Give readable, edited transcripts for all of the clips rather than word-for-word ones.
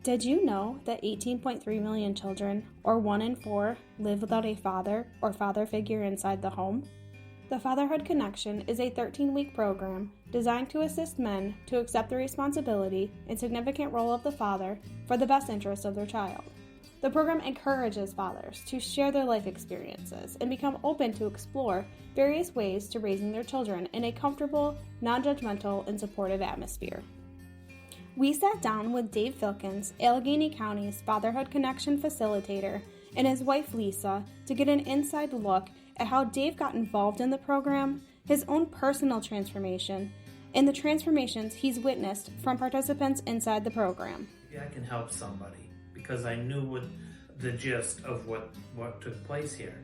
Did you know that 18.3 million children, or 1 in 4, live without a father or father figure inside the home? The Fatherhood Connection is a 13-week program designed to assist men to accept the responsibility and significant role of the father for the best interest of their child. The program encourages fathers to share their life experiences and become open to explore various ways to raising their children in a comfortable, non-judgmental, and supportive atmosphere. We sat down with Dave Filkins, Allegany County's Fatherhood Connection facilitator, and his wife Lisa to get an inside look at how Dave got involved in the program, his own personal transformation, and the transformations he's witnessed from participants inside the program. Yeah, I can help somebody because I knew what the gist of what took place here.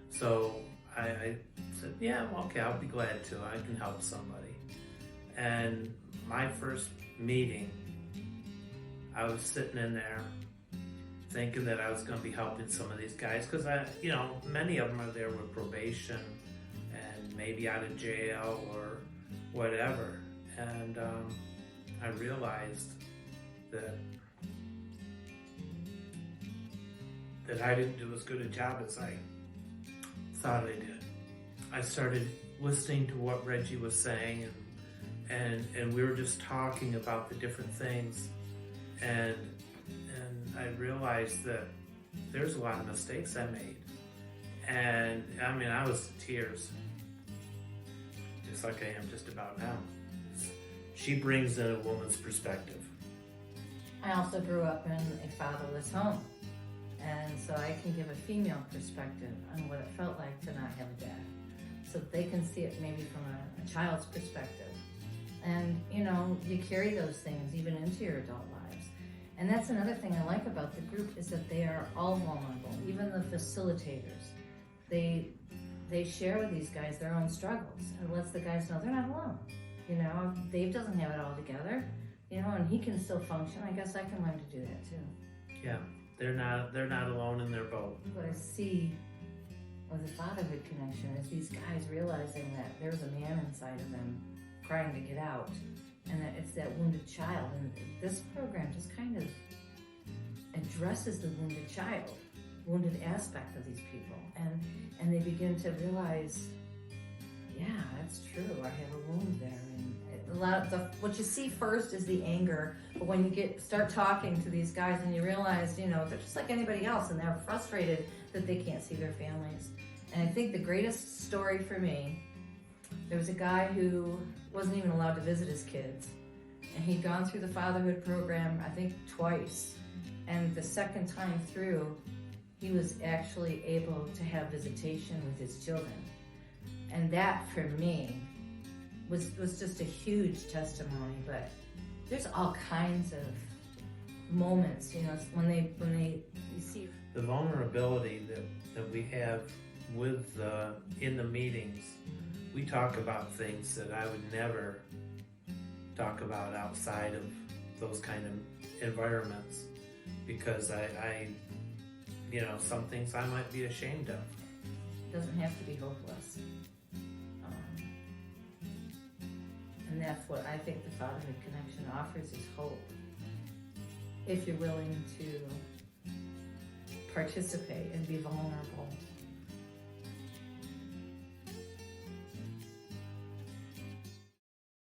So I said, yeah, okay, I'll be glad to. I can help somebody. And my first meeting, I was sitting in there thinking that I was going to be helping some of these guys because many of them are there with probation and maybe out of jail or whatever. And I realized that I didn't do as good a job as I thought I did. I started listening to what Reggie was saying and we were just talking about the different things and I realized that there's a lot of mistakes I made. And I was in tears, just like I am just about now. She brings in a woman's perspective. I also grew up in a fatherless home, and so I can give a female perspective on what it felt like to not have a dad, so they can see it maybe from a child's perspective. And you carry those things even into your adult lives. And that's another thing I like about the group is that they are all vulnerable, even the facilitators. They share with these guys their own struggles and lets the guys know they're not alone. Dave doesn't have it all together, and he can still function. I guess I can learn to do that too. Yeah, they're not alone in their boat. What I see with the Fatherhood Connection is these guys realizing that there's a man inside of them trying to get out, and that it's that wounded child. And this program just kind of addresses the wounded aspect of these people, and they begin to realize, yeah, that's true. I have a wound there. And what you see first is the anger, but when you start talking to these guys and you realize, they're just like anybody else, and they're frustrated that they can't see their families. And I think the greatest story for me, there was a guy who wasn't even allowed to visit his kids. And he'd gone through the fatherhood program, I think twice. And the second time through, he was actually able to have visitation with his children. And that, for me, was just a huge testimony. But there's all kinds of moments, when you see the vulnerability that we have in the meetings. We talk about things that I would never talk about outside of those kind of environments because I some things I might be ashamed of. It doesn't have to be hopeless. And that's what I think the Fatherhood Connection offers is hope. If you're willing to participate and be vulnerable